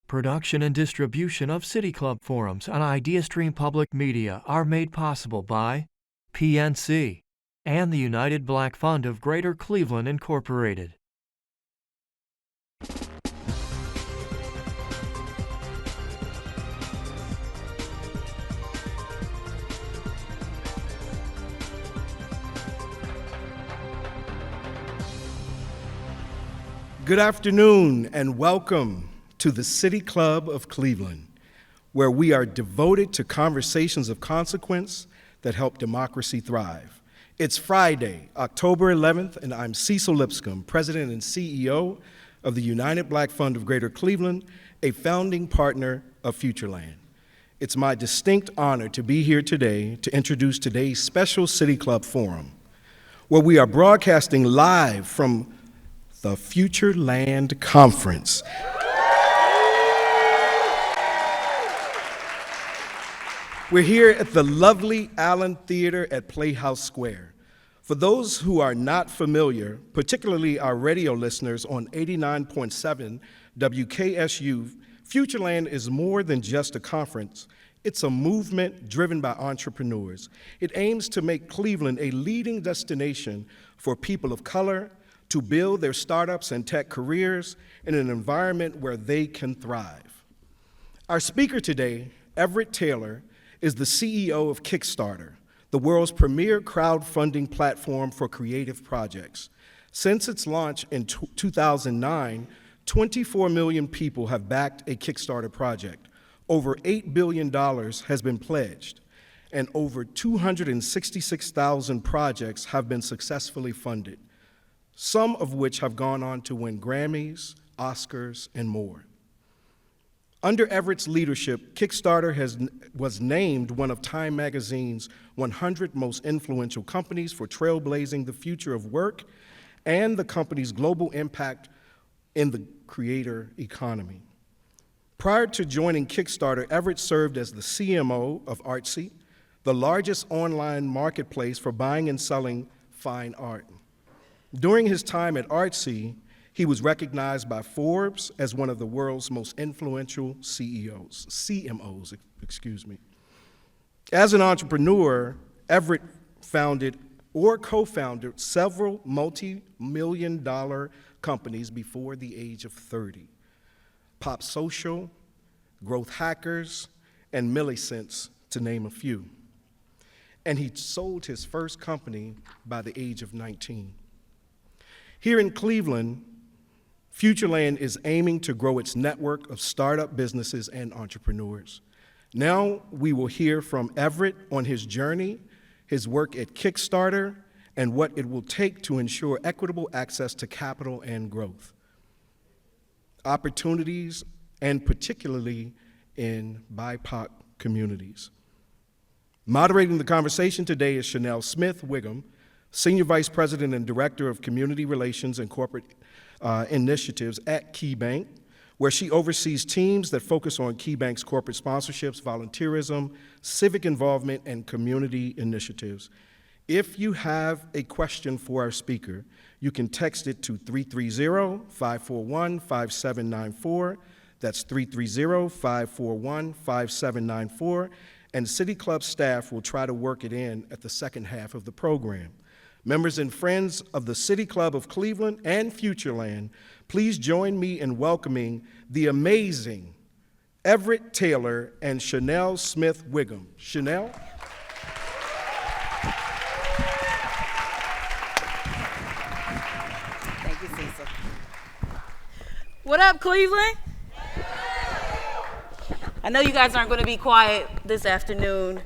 Production and distribution of City Club forums on IdeaStream Public Media are made possible by PNC and the United Black Fund of Greater Cleveland, Incorporated. Good afternoon and welcome to the City Club of Cleveland, where we are devoted to conversations of consequence that help democracy thrive. It's Friday, October 11th, and I'm Cecil Lipscomb, President and CEO of the United Black Fund of Greater Cleveland, a founding partner of FutureLAND. It's my distinct honor to be here today to introduce today's special City Club Forum, where we are broadcasting live from the FutureLAND Conference. We're here at the lovely Allen Theater at Playhouse Square. For those who are not familiar, particularly our radio listeners on 89.7 WKSU, FutureLAND is more than just a conference. It's a movement driven by entrepreneurs. It aims to make Cleveland a leading destination for people of color to build their startups and tech careers in an environment where they can thrive. Our speaker today, Everette Taylor, is the CEO of Kickstarter, the world's premier crowdfunding platform for creative projects. Since its launch in 2009, 24 million people have backed a Kickstarter project. Over $8 billion has been pledged, and over 266,000 projects have been successfully funded, some of which have gone on to win Grammys, Oscars, and more. Under Everett's leadership, Kickstarter was named one of Time Magazine's 100 most influential companies for trailblazing the future of work and the company's global impact in the creator economy. Prior to joining Kickstarter, Everett served as the CMO of Artsy, the largest online marketplace for buying and selling fine art. During his time at Artsy, he was recognized by Forbes as one of the world's most influential CMOs. As an entrepreneur, Everett founded or co-founded several multi-million-dollar companies before the age of 30. Pop Social, Growth Hackers, and Millicents, to name a few. And he sold his first company by the age of 19. Here in Cleveland, FutureLAND is aiming to grow its network of startup businesses and entrepreneurs. Now we will hear from Everett on his journey, his work at Kickstarter, and what it will take to ensure equitable access to capital and growth, opportunities, and particularly in BIPOC communities. Moderating the conversation today is Chanel Smith-Wiggum, Senior Vice President and Director of Community Relations and Corporate Initiatives at KeyBank, where she oversees teams that focus on KeyBank's corporate sponsorships, volunteerism, civic involvement, and community initiatives. If you have a question for our speaker, you can text it to 330-541-5794. That's 330-541-5794, and City Club staff will try to work it in at the second half of the program. Members and friends of the City Club of Cleveland and FutureLAND, please join me in welcoming the amazing Everette Taylor and Chanel Smith-Wiggum. Chanel? Thank you, Cecil. What up, Cleveland? I know you guys aren't going to be quiet this afternoon.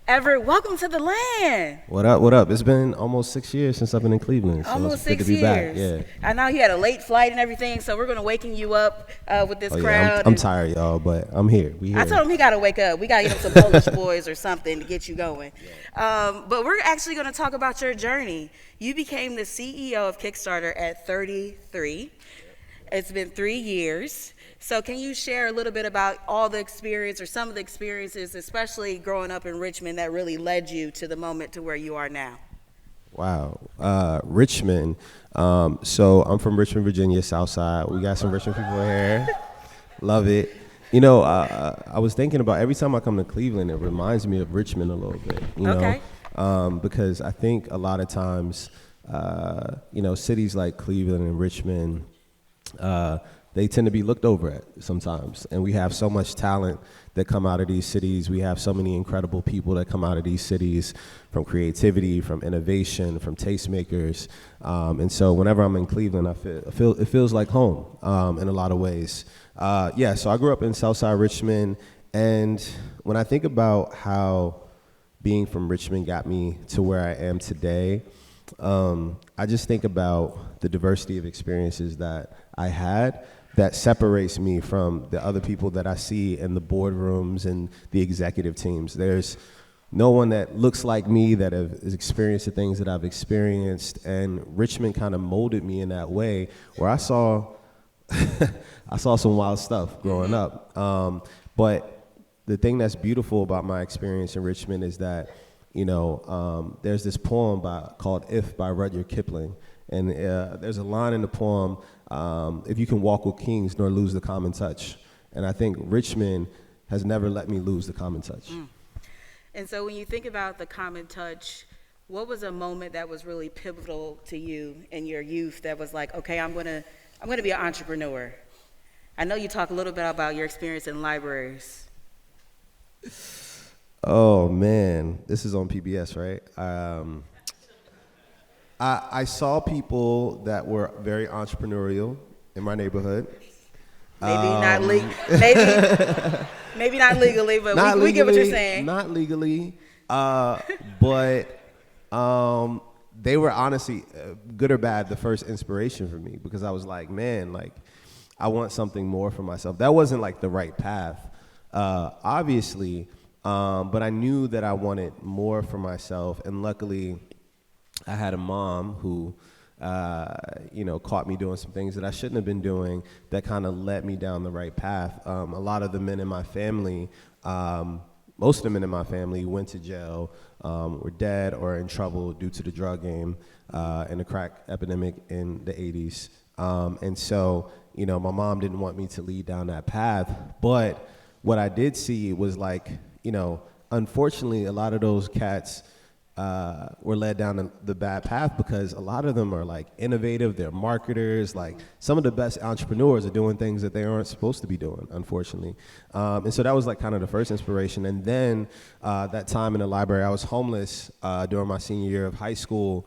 Everett, welcome to the land. What up, what up? It's been almost 6 years since I've been in Cleveland. So Almost it's 6 good to be years. back. Yeah. I know he had a late flight and everything, so we're going to waking you up with this crowd. I'm tired, y'all, but I'm here. We here. I told him he got to wake up. We got to get him some Polish boys or something to get you going. But we're actually going to talk about your journey. You became the CEO of Kickstarter at 33. It's been 3 years. So can you share a little bit about all the experience or some of the experiences, especially growing up in Richmond, that really led you to the moment to where you are now? Wow. Richmond. So I'm from Richmond, Virginia, South Side. We got some Richmond people here. Love it. You know, I was thinking about every time I come to Cleveland, it reminds me of Richmond a little bit, Okay. because I think a lot of times, cities like Cleveland and Richmond, they tend to be looked over at sometimes. And we have so much talent that come out of these cities. We have so many incredible people that come out of these cities, from creativity, from innovation, from tastemakers. And so whenever I'm in Cleveland, it feels like home in a lot of ways. So I grew up in Southside Richmond. And when I think about how being from Richmond got me to where I am today, I just think about the diversity of experiences that I had that separates me from the other people that I see in the boardrooms and the executive teams. There's no one that looks like me that has experienced the things that I've experienced, and Richmond kind of molded me in that way where I saw some wild stuff growing up. But the thing that's beautiful about my experience in Richmond is that, there's this poem called If by Rudyard Kipling. And there's a line in the poem, if you can walk with kings nor lose the common touch. And I think Richmond has never let me lose the common touch. And so when you think about the common touch, what was a moment that was really pivotal to you in your youth that was like, okay, I'm gonna be an entrepreneur? I know you talk a little bit about your experience in libraries. Oh man, this is on PBS, right? I saw people that were very entrepreneurial in my neighborhood. Maybe not legally, but we get what you're saying. Not legally, but they were honestly, good or bad, the first inspiration for me, because I was like, man, like, I want something more for myself. That wasn't like the right path, obviously, but I knew that I wanted more for myself, and luckily, I had a mom who, caught me doing some things that I shouldn't have been doing that kind of led me down the right path. A lot of the men in my family, most of the men in my family went to jail, were dead or in trouble due to the drug game and the crack epidemic in the 80s. And so, my mom didn't want me to lead down that path. But what I did see was like, unfortunately, a lot of those cats were led down the bad path because a lot of them are like innovative, they're marketers, like some of the best entrepreneurs are doing things that they aren't supposed to be doing, unfortunately. And so that was like kind of the first inspiration. And then that time in the library, I was homeless during my senior year of high school,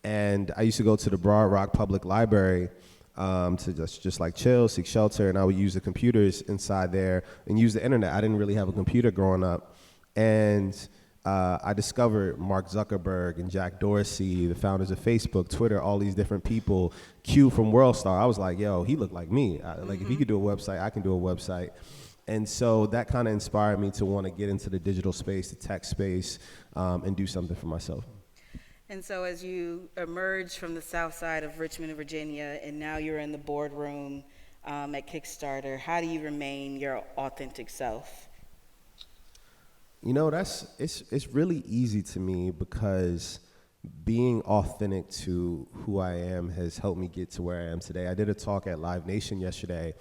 and I used to go to the Broad Rock Public Library to just like chill, seek shelter, and I would use the computers inside there and use the internet. I didn't really have a computer growing up. And I discovered Mark Zuckerberg and Jack Dorsey, the founders of Facebook, Twitter, all these different people. Q from WorldStar. I was like, yo, he looked like me. Like, if he could do a website, I can do a website. And so that kind of inspired me to want to get into the digital space, the tech space, and do something for myself. And so as you emerge from the south side of Richmond, Virginia, and now you're in the boardroom at Kickstarter, how do you remain your authentic self? It's really easy to me because being authentic to who I am has helped me get to where I am today. I did a talk at Live Nation yesterday,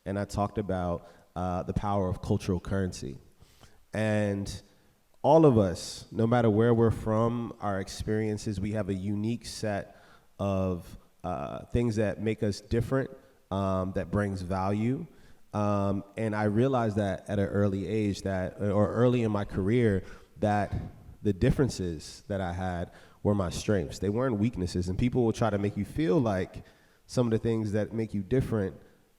and I talked about the power of cultural currency. And all of us, no matter where we're from, our experiences, we have a unique set of things that make us different, that brings value. And I realized that at an early age or early in my career, that the differences that I had were my strengths. They weren't weaknesses. And people will try to make you feel like some of the things that make you different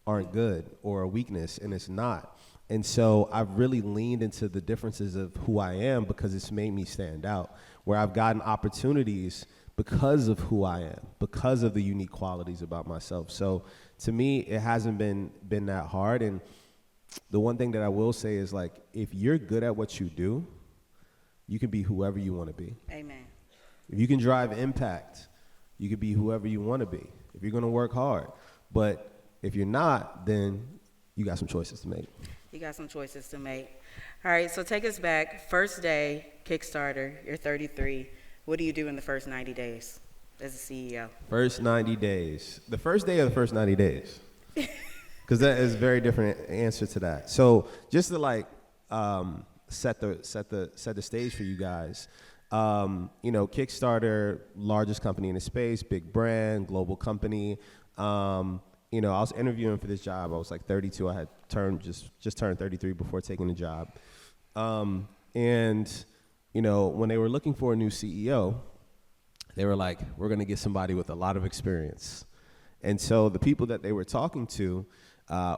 aren't good or a weakness, and it's not. And so I've really leaned into the differences of who I am because it's made me stand out, where I've gotten opportunities because of who I am, because of the unique qualities about myself. So to me, it hasn't been that hard. And the one thing that I will say is, like, if you're good at what you do, you can be whoever you want to be. Amen. If you can drive impact, you can be whoever you want to be, if you're going to work hard. But if you're not, then you got some choices to make. You got some choices to make. All right, so take us back. First day, Kickstarter, you're 33. What do you do in the first 90 days as a CEO? First 90 days. The first day of the first 90 days. because that is a very different answer to that. So just to like set the stage for you guys. You know, Kickstarter, largest company in the space, big brand, global company. You know, I was interviewing for this job. I was like 32. I had just turned 33 before taking the job. And you know, when they were looking for a new CEO, they were like, we're going to get somebody with a lot of experience. And so the people that they were talking to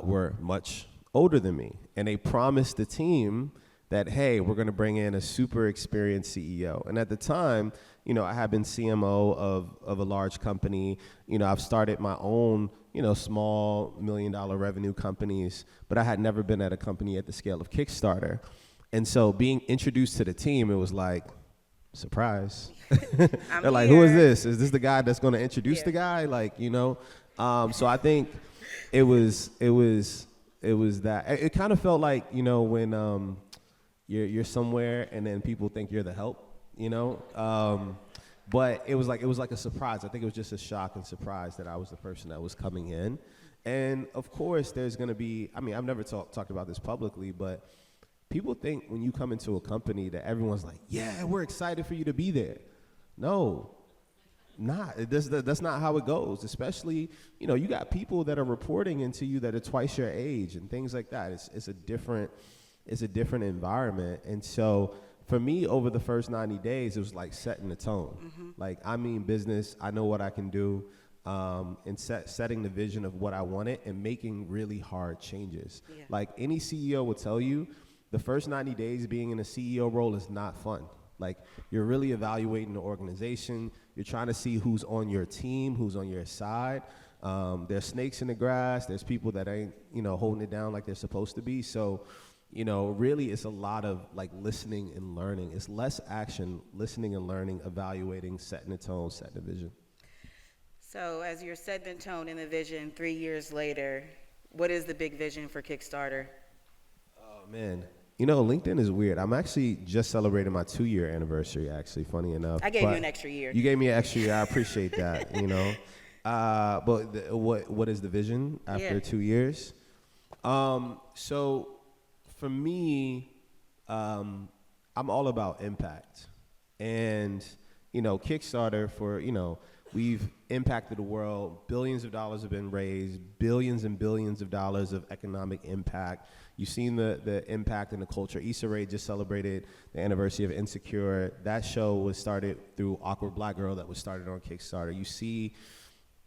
were much older than me. And they promised the team that, hey, we're going to bring in a super experienced CEO. And at the time, you know, I had been CMO of a large company. You know, I've started my own, you know, small $1 million revenue companies, but I had never been at a company at the scale of Kickstarter. And so being introduced to the team, it was like, surprise. They're like, who is this? Is this the guy that's going to introduce the guy? Like, you know, so I think it was that. It kind of felt like, you know, when you're somewhere and then people think you're the help, you know. But it was like a surprise. I think it was just a shock and surprise that I was the person that was coming in. And of course, there's going to be. I mean, I've never talked about this publicly, but people think when you come into a company that everyone's like, yeah, we're excited for you to be there. No, not. That's not how it goes. Especially, you know, you got people that are reporting into you that are twice your age and things like that. It's a different environment. And so for me, over the first 90 days, it was like setting the tone. Mm-hmm. Like, I mean business, I know what I can do, and setting the vision of what I wanted and making really hard changes. Yeah. Like any CEO will tell you, the first 90 days being in a CEO role is not fun. Like, you're really evaluating the organization. You're trying to see who's on your team, who's on your side. There's snakes in the grass. There's people that ain't, you know, holding it down like they're supposed to be. So, you know, really it's a lot of like listening and learning. It's less action, listening and learning, evaluating, setting the tone, setting the vision. So as you're setting the tone and the vision 3 years later, what is the big vision for Kickstarter? Oh, man. You know, LinkedIn is weird. I'm actually just celebrating my 2-year anniversary, actually, funny enough. I gave you an extra year. You gave me an extra year. I appreciate that, you know. But what is the vision after 2 years? So for me, I'm all about impact. And, you know, Kickstarter we've impacted the world. Billions of dollars have been raised, billions and billions of dollars of economic impact. You've seen the impact in the culture. Issa Rae just celebrated the anniversary of Insecure. That show was started through Awkward Black Girl that was started on Kickstarter. You see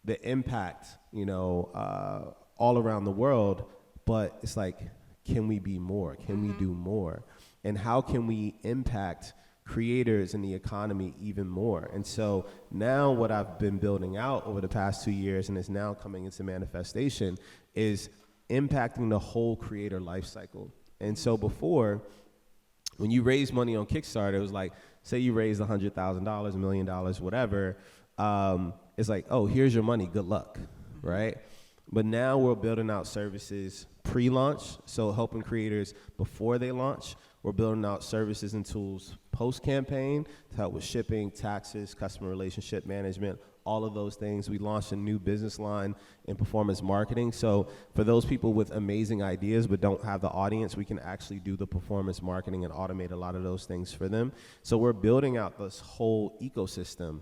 the impact, you know, all around the world, but it's like, can we be more? Can we do more? And how can we impact creators in the economy even more? And so now what I've been building out over the past 2 years, and is now coming into manifestation, is impacting the whole creator life cycle. And so before, when you raise money on Kickstarter, it was like, say you raised $100,000, $1 million, whatever, it's like, oh, here's your money, good luck, right? But now we're building out services pre-launch, so helping creators before they launch. We're building out services and tools post-campaign to help with shipping, taxes, customer relationship management, all of those things. We launched a new business line in performance marketing. So for those people with amazing ideas but don't have the audience, we can actually do the performance marketing and automate a lot of those things for them. So we're building out this whole ecosystem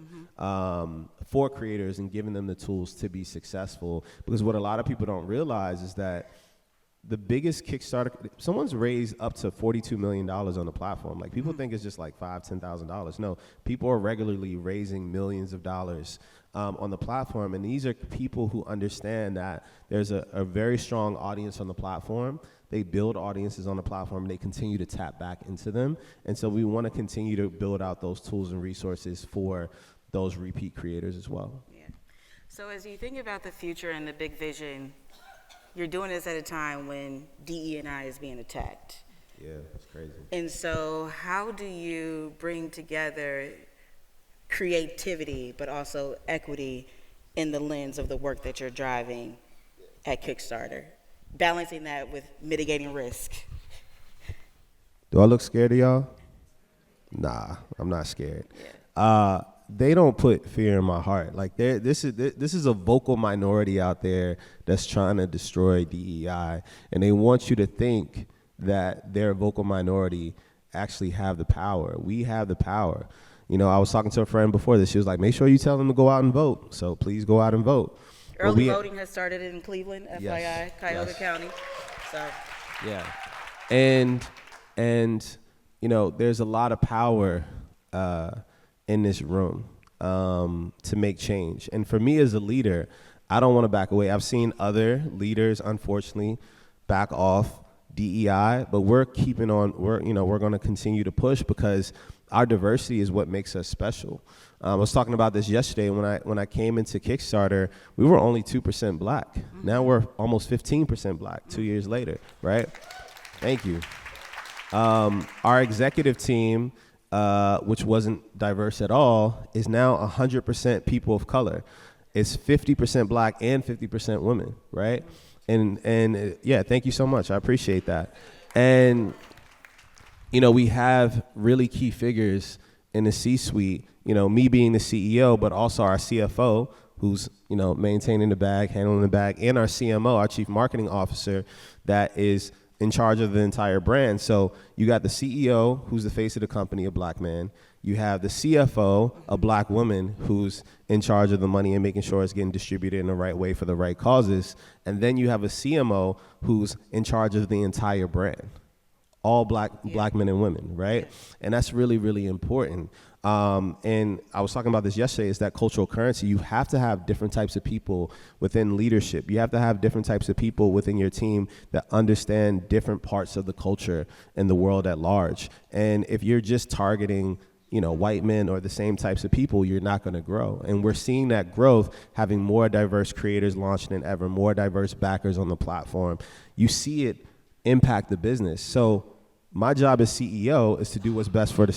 for creators and giving them the tools to be successful. Because what a lot of people don't realize is that the biggest Kickstarter, someone's raised up to $42 million on the platform. Like, people think it's just like $5,000, $10,000. No, people are regularly raising millions of dollars on the platform. And these are people who understand that there's a very strong audience on the platform. They build audiences on the platform, and they continue to tap back into them. And so we want to continue to build out those tools and resources for those repeat creators as well. Yeah. So as you think about the future and the big vision, you're doing this at a time when DE&I is being attacked. Yeah, it's crazy. And so how do you bring together creativity but also equity in the lens of the work that you're driving at Kickstarter, balancing that with mitigating risk? Do I look scared of y'all? Nah, I'm not scared. Yeah. they don't put fear in my heart. Like this is a vocal minority out there that's trying to destroy DEI, and they want you to think that their vocal minority actually have the power. We have the power. You know, I was talking to a friend before this. She was like, make sure you tell them to go out and vote. So please go out and vote. Early voting has started in Cleveland, FYI, yes, Cuyahoga County. So. Yeah. And you know, there's a lot of power in this room to make change. And for me as a leader, I don't want to back away. I've seen other leaders, unfortunately, back off DEI, but we're going to continue to push because our diversity is what makes us special. I was talking about this yesterday when I came into Kickstarter. We were only 2% black. Now we're almost 15% black 2 years later, right? Thank you. Our executive team, which wasn't diverse at all, is now 100% people of color. It's 50% black and 50% women, right? And yeah, thank you so much. I appreciate that. And you know, we have really key figures in the C-suite, you know, me being the CEO, but also our CFO, who's, you know, maintaining the bag, handling the bag, and our CMO, our chief marketing officer, that is in charge of the entire brand. So you got the CEO, who's the face of the company, a black man. You have the CFO, a black woman, who's in charge of the money and making sure it's getting distributed in the right way for the right causes. And then you have a CMO who's in charge of the entire brand. All black men and women, right? And that's really, really important. And I was talking about this yesterday, is that cultural currency. You have to have different types of people within leadership. You have to have different types of people within your team that understand different parts of the culture and the world at large. And if you're just targeting, you know, white men or the same types of people, you're not going to grow. And we're seeing that growth, having more diverse creators launched than ever, more diverse backers on the platform. You see it impact the business. So my job as CEO is to do what's best for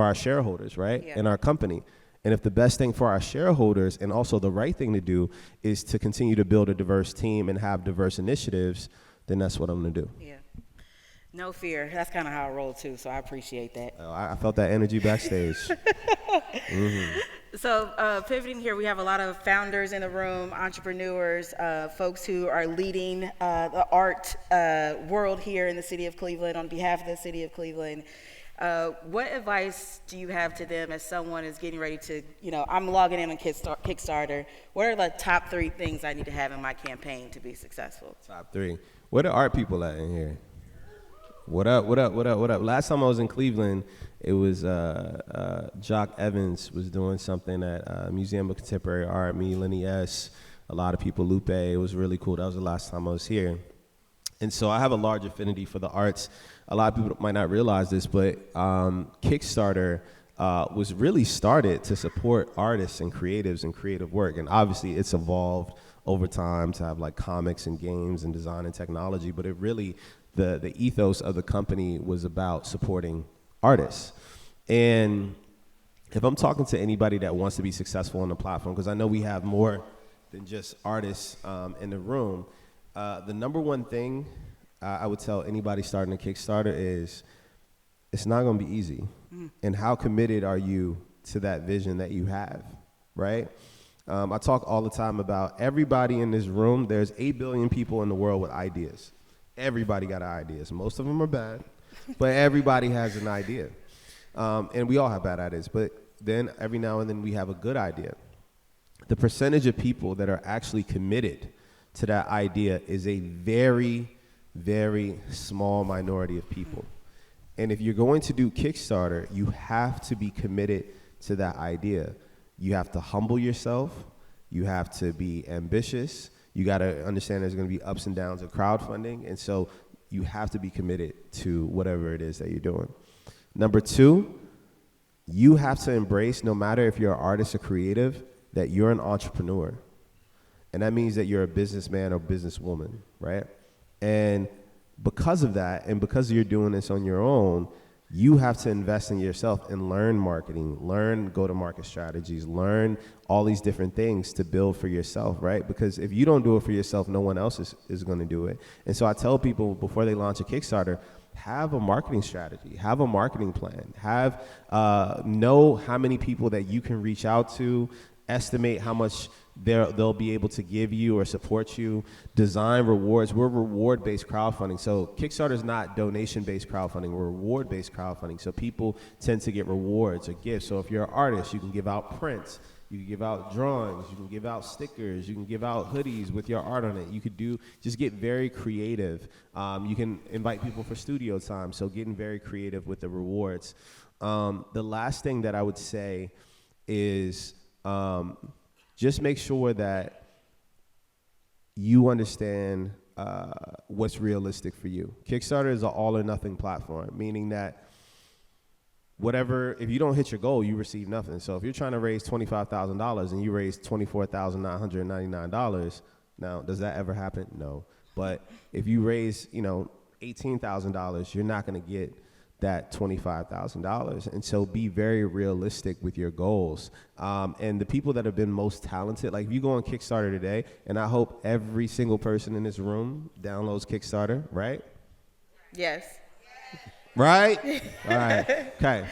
our shareholders, right? Yeah. And our company. And if the best thing for our shareholders and also the right thing to do is to continue to build a diverse team and have diverse initiatives, then that's what I'm going to do. Yeah. No fear. That's kind of how I roll too, so I appreciate that. I felt that energy backstage. Mm-hmm. So pivoting here, we have a lot of founders in the room, entrepreneurs, folks who are leading the art world here in the city of Cleveland on behalf of the city of Cleveland. What advice do you have to them as someone is getting ready to, you know, I'm logging in on Kickstarter. What are the top 3 things I need to have in my campaign to be successful? Top 3. Where the art people at in here? What up? Last time I was in Cleveland, it was Jock Evans was doing something at Museum of Contemporary Art, me, Lenny S., a lot of people, Lupe. It was really cool. That was the last time I was here. And so I have a large affinity for the arts. A lot of people might not realize this, but Kickstarter was really started to support artists and creatives and creative work. And obviously it's evolved over time to have like comics and games and design and technology, but it really, the ethos of the company was about supporting artists. And if I'm talking to anybody that wants to be successful on the platform, because I know we have more than just artists in the room, the number one thing I would tell anybody starting a Kickstarter is it's not going to be easy. And how committed are you to that vision that you have, right? I talk all the time about everybody in this room. There's 8 billion people in the world with ideas. Everybody got ideas. Most of them are bad, but everybody has an idea. And we all have bad ideas, but then every now and then we have a good idea. The percentage of people that are actually committed to that idea is a very, very small minority of people. And if you're going to do Kickstarter, you have to be committed to that idea. You have to humble yourself. You have to be ambitious. You got to understand there's going to be ups and downs of crowdfunding. And so you have to be committed to whatever it is that you're doing. Number 2, you have to embrace, no matter if you're an artist or creative, that you're an entrepreneur. And that means that you're a businessman or businesswoman, right? And because of that, and because you're doing this on your own, you have to invest in yourself and learn marketing, learn go-to-market strategies, learn all these different things to build for yourself, right? Because if you don't do it for yourself, no one else is going to do it. And so I tell people before they launch a Kickstarter, have a marketing strategy, have a marketing plan, know how many people that you can reach out to, estimate how much they'll be able to give you or support you, design rewards. We're reward-based crowdfunding. So Kickstarter is not donation-based crowdfunding. We're reward-based crowdfunding. So people tend to get rewards or gifts. So if you're an artist, you can give out prints. You can give out drawings. You can give out stickers. You can give out hoodies with your art on it. You could just get very creative. You can invite people for studio time. So getting very creative with the rewards. The last thing that I would say is just make sure that you understand what's realistic for you. Kickstarter is an all or nothing platform, meaning that if you don't hit your goal, you receive nothing. So if you're trying to raise $25,000 and you raise $24,999, now, does that ever happen? No. But if you raise, $18,000, you're not going to get that $25,000. And so be very realistic with your goals. And the people that have been most talented, like if you go on Kickstarter today, and I hope every single person in this room downloads Kickstarter, right? Yes. Right? All right. Okay.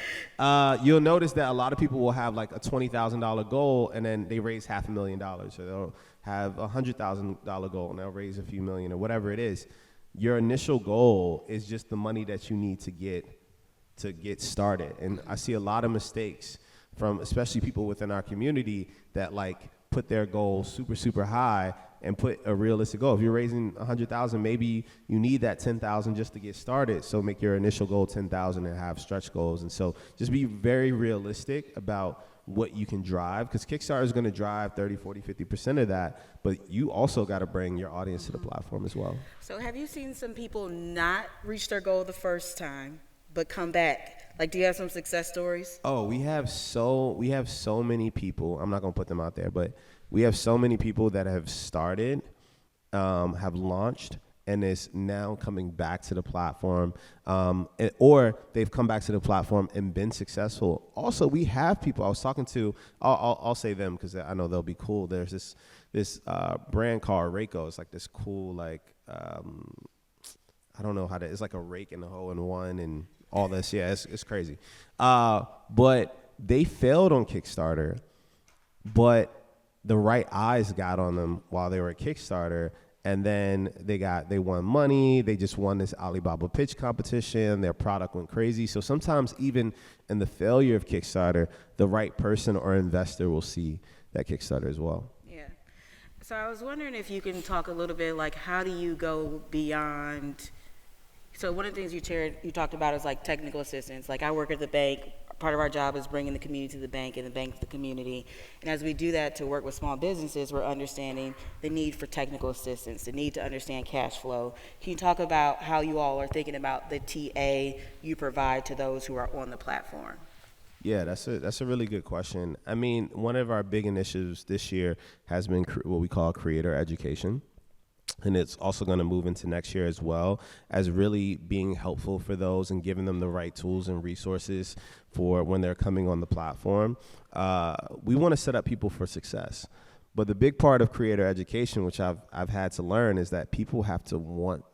You'll notice that a lot of people will have like a $20,000 goal and then they raise $500,000, or they'll have a $100,000 goal and they'll raise a few million or whatever it is. Your initial goal is just the money that you need to get started. And I see a lot of mistakes from especially people within our community that like put their goal super, super high and put a realistic goal. If you're raising $100,000, maybe you need that $10,000 just to get started. So make your initial goal $10,000 and have stretch goals. And so just be very realistic about what you can drive, because Kickstarter is going to drive 30, 40, 50% of that, but you also got to bring your audience to the platform as well. So have you seen some people not reach their goal the first time, but come back? Like, do you have some success stories? Oh, we have so many people. I'm not going to put them out there, but we have so many people that have started, have launched, and is now coming back to the platform, or they've come back to the platform and been successful. Also, we have people I was talking to. I'll say them because I know they'll be cool. There's this brand called Rayco. It's like this cool, like I don't know how to. It's like a rake and a hoe in one and all this. Yeah, it's crazy. But they failed on Kickstarter, but the right eyes got on them while they were at Kickstarter. And then they won money. They just won this Alibaba pitch competition. Their product went crazy. So sometimes even in the failure of Kickstarter, the right person or investor will see that Kickstarter as well. Yeah. So I was wondering if you can talk a little bit, like, how do you go beyond? So one of the things you talked about is like technical assistance. Like, I work at the bank. Part of our job is bringing the community to the bank and the bank to the community. And as we do that to work with small businesses, we're understanding the need for technical assistance, the need to understand cash flow. Can you talk about how you all are thinking about the TA you provide to those who are on the platform? Yeah, that's a really good question. I mean, one of our big initiatives this year has been what we call creator education. And it's also going to move into next year as well, as really being helpful for those and giving them the right tools and resources for when they're coming on the platform. We want to set up people for success. But the big part of creator education, which I've had to learn, is that people have to want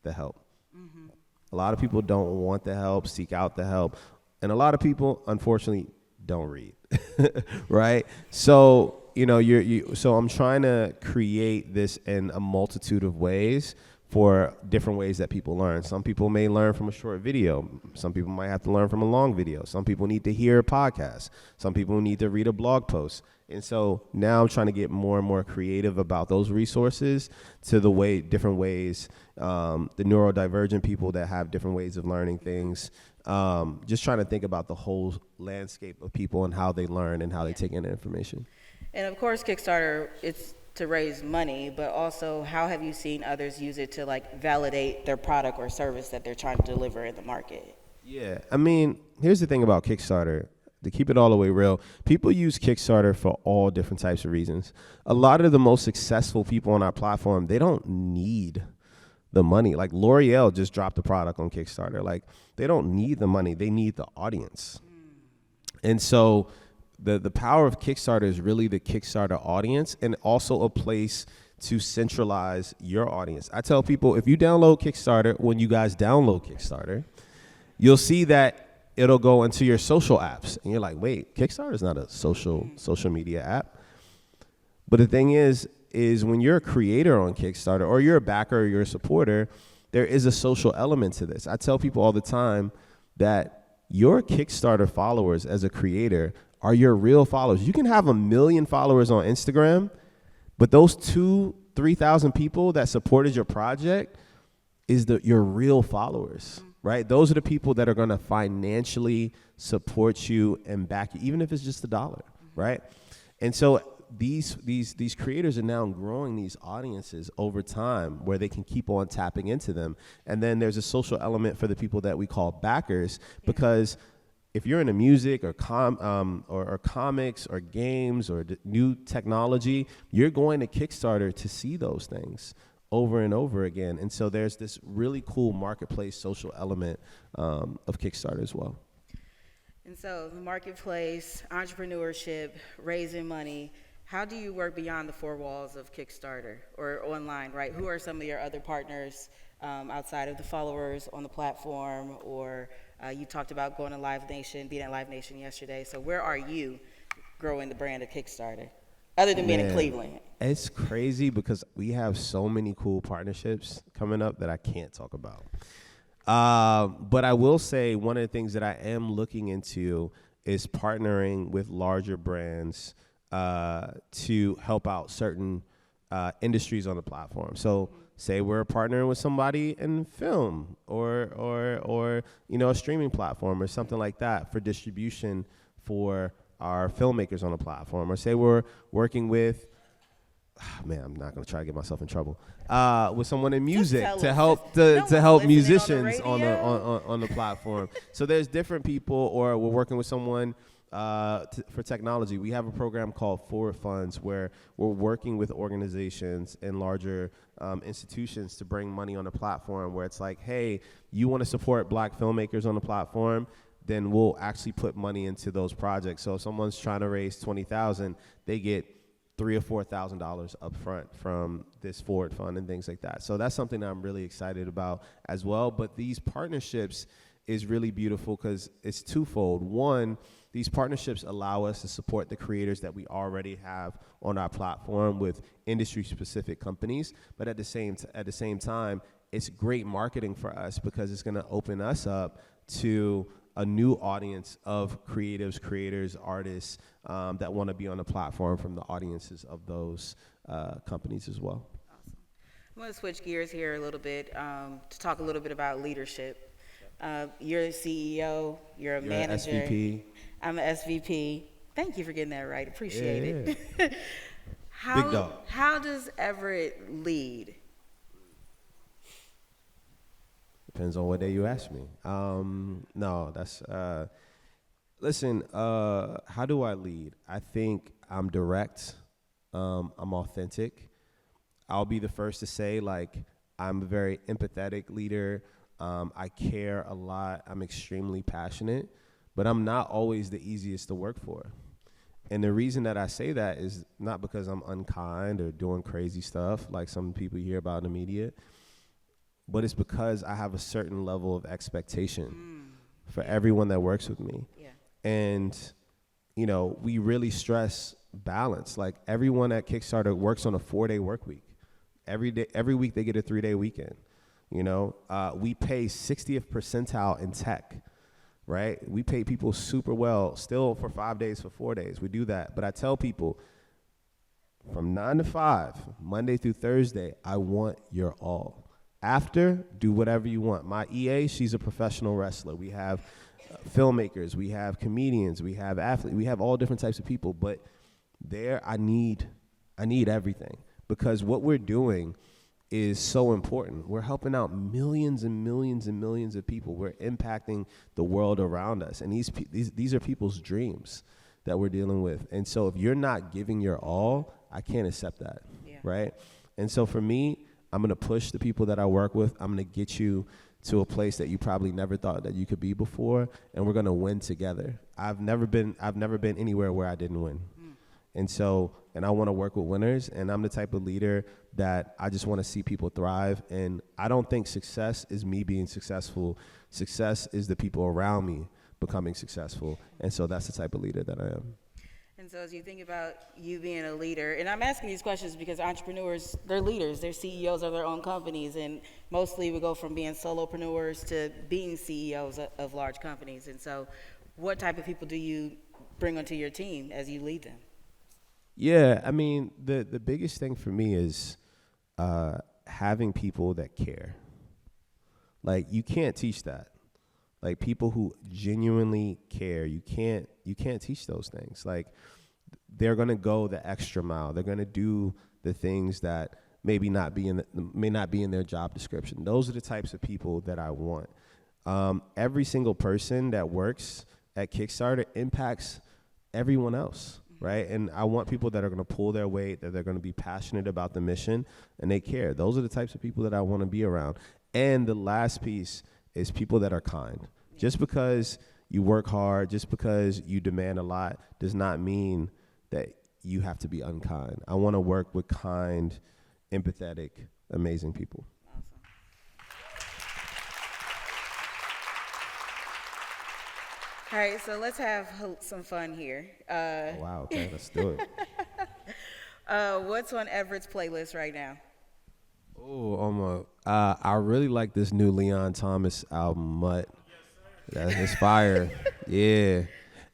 the help. Mm-hmm. A lot of people don't want the help, seek out the help. And a lot of people, unfortunately, don't read, right? So so I'm trying to create this in a multitude of ways for different ways that people learn. Some people may learn from a short video. Some people might have to learn from a long video. Some people need to hear a podcast. Some people need to read a blog post. And so now I'm trying to get more and more creative about those resources to different ways, the neurodivergent people that have different ways of learning things. Just trying to think about the whole landscape of people and how they learn and how they take in the information. And of course, Kickstarter, it's to raise money, but also how have you seen others use it to like validate their product or service that they're trying to deliver in the market? Yeah, I mean, here's the thing about Kickstarter. To keep it all the way real, people use Kickstarter for all different types of reasons. A lot of the most successful people on our platform, they don't need the money. Like L'Oreal just dropped a product on Kickstarter. Like, they don't need the money, they need the audience. And so the power of Kickstarter is really the Kickstarter audience, and also a place to centralize your audience. I tell people, if you download Kickstarter, when you guys download Kickstarter, you'll see that it'll go into your social apps. And you're like, wait, Kickstarter is not a social media app. But the thing is when you're a creator on Kickstarter, or you're a backer, or you're a supporter, there is a social element to this. I tell people all the time that your Kickstarter followers as a creator are your real followers. You can have 1 million followers on Instagram, but those 2,000-3,000 people that supported your project is your real followers, right? Those are the people that are going to financially support you and back you, even if it's just $1, right? And so these creators are now growing these audiences over time where they can keep on tapping into them. And then there's a social element for the people that we call backers, because if you're into music or comics or games or new technology, you're going to Kickstarter to see those things over and over again. And so there's this really cool marketplace social element of Kickstarter as well. And so the marketplace, entrepreneurship, raising money, how do you work beyond the four walls of Kickstarter or online, right? Who are some of your other partners outside of the followers on the platform? Or you talked about going to Live Nation, being at Live Nation yesterday. So where are you growing the brand of Kickstarter, other than being in Cleveland? It's crazy because we have so many cool partnerships coming up that I can't talk about. But I will say one of the things that I am looking into is partnering with larger brands to help out certain industries on the platform. So say we're partnering with somebody in film or a streaming platform or something like that for distribution for our filmmakers on the platform. Or say we're working with, I'm not going to try to get myself in trouble, with someone in music to help musicians on the platform. So there's different people, or we're working with someone for technology. We have a program called Forward Funds where we're working with organizations and larger institutions to bring money on the platform, where it's like, hey, you want to support Black filmmakers on the platform, then we'll actually put money into those projects. So if someone's trying to raise $20,000, they get $3,000 or $4,000 up front from this Forward Fund and things like that. So that's something that I'm really excited about as well. But these partnerships is really beautiful because it's twofold. One, these partnerships allow us to support the creators that we already have on our platform with industry-specific companies. But at the same time, it's great marketing for us because it's going to open us up to a new audience of creatives, creators, artists that want to be on the platform from the audiences of those companies as well. Awesome. I'm going to switch gears here a little bit to talk a little bit about leadership. You're a CEO, you're a manager. SVP. I'm an SVP. Thank you for getting that right. Appreciate it. Big dog. How does Everette lead? Depends on what day you ask me. Listen, how do I lead? I think I'm direct. I'm authentic. I'll be the first to say, like, I'm a very empathetic leader. I care a lot. I'm extremely passionate, but I'm not always the easiest to work for. And the reason that I say that is not because I'm unkind or doing crazy stuff like some people you hear about in the media, but it's because I have a certain level of expectation for everyone that works with me. Yeah. And, we really stress balance. Like, everyone at Kickstarter works on a 4-day work week. Every week they get a 3-day weekend. We pay 60th percentile in tech, right? We pay people super well, still for 5 days, for 4 days. We do that. But I tell people from 9 to 5, Monday through Thursday, I want your all. After, do whatever you want. My EA, she's a professional wrestler. We have filmmakers, we have comedians, we have athletes, we have all different types of people. But there, I need everything, because what we're doing is so important. We're helping out millions and millions and millions of people. We're impacting the world around us. And these are people's dreams that we're dealing with. And so if you're not giving your all, I can't accept that, right? And so for me, I'm going to push the people that I work with. I'm going to get you to a place that you probably never thought that you could be before, and we're going to win together. I've never been anywhere where I didn't win. And so and I want to work with winners, and I'm the type of leader that I just want to see people thrive. And I don't think success is me being successful. Success is the people around me becoming successful. And so that's the type of leader that I am. And so as you think about you being a leader, and I'm asking these questions because entrepreneurs, they're leaders, they're CEOs of their own companies, and mostly we go from being solopreneurs to being CEOs of large companies. And so what type of people do you bring onto your team as you lead them? Yeah, I mean, the biggest thing for me is having people that care. Like, you can't teach that. Like, people who genuinely care, you can't teach those things. Like, they're gonna go the extra mile. They're gonna do the things that may not be in their job description. Those are the types of people that I want. Every single person that works at Kickstarter impacts everyone else, right? And I want people that are gonna pull their weight, that they're gonna be passionate about the mission, and they care. Those are the types of people that I wanna be around. And the last piece is people that are kind. Just because you work hard, just because you demand a lot, does not mean that you have to be unkind. I want to work with kind, empathetic, amazing people. Awesome. All right, so let's have some fun here. Wow, okay, let's do it. What's on Everett's playlist right now? Oh, I really like this new Leon Thomas album, Mutt. That's fire. Yeah.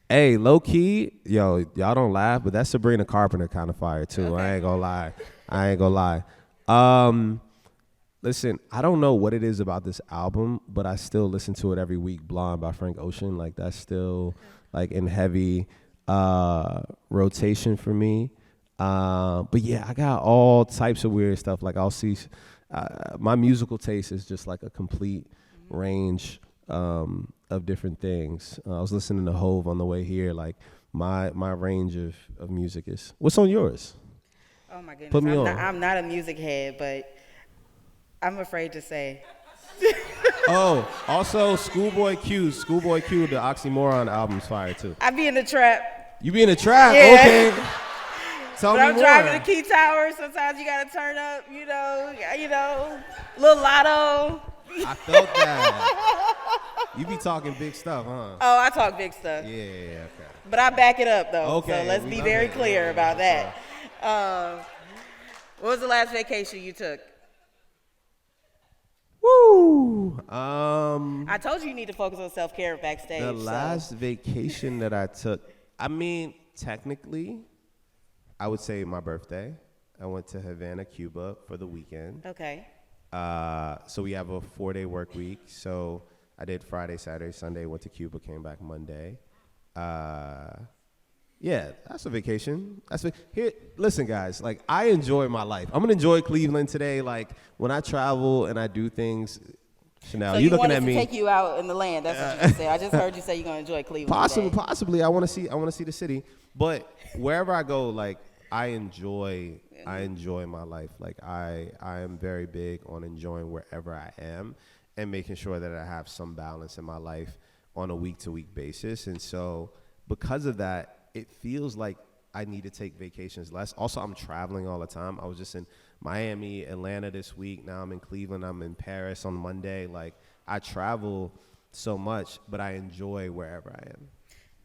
Hey, low key, yo, y'all don't laugh, but that's Sabrina Carpenter kind of fire too. Okay. I ain't gonna lie. Listen, I don't know what it is about this album, but I still listen to it every week. Blonde by Frank Ocean, like that's still like in heavy rotation for me. But yeah, I got all types of weird stuff. Like I'll see, my musical taste is just like a complete range of different things. I was listening to Hove on the way here. Like my range of music is. What's on yours? Oh my goodness, Put me on. I'm not a music head, but I'm afraid to say. Oh, also Schoolboy Q, the Oxymoron album's fire too. I be in the trap. You be in the trap? Yeah. Okay. Tell But me I'm more. driving to Key Tower. Sometimes you gotta turn up, you know, little lotto. I felt that. You be talking big stuff, huh? Oh, I talk big stuff. Yeah, okay. But I back it up, though. Okay, So let's be very clear about that. What was the last vacation you took? Woo! I told you need to focus on self-care backstage. The last vacation that I took, I mean, technically, I would say my birthday. I went to Havana, Cuba for the weekend. Okay. So we have a 4-day work week. So I did Friday, Saturday, Sunday, went to Cuba, came back Monday. Yeah, that's a vacation. Here, listen, guys, like I enjoy my life. I'm gonna enjoy Cleveland today. Like when I travel and I do things, Chanel, So you looking at me? me? To take you out in the land. That's what you just said. I just heard you say you're gonna enjoy Cleveland. Possibly. I want to see the city. But wherever I go, like I enjoy my life. Like I am very big on enjoying wherever I am and making sure that I have some balance in my life on a week-to-week basis. And so because of that, it feels like I need to take vacations less. Also, I'm traveling all the time. I was just in Miami, Atlanta this week. Now I'm in Cleveland. I'm in Paris on Monday. Like I travel so much, but I enjoy wherever I am.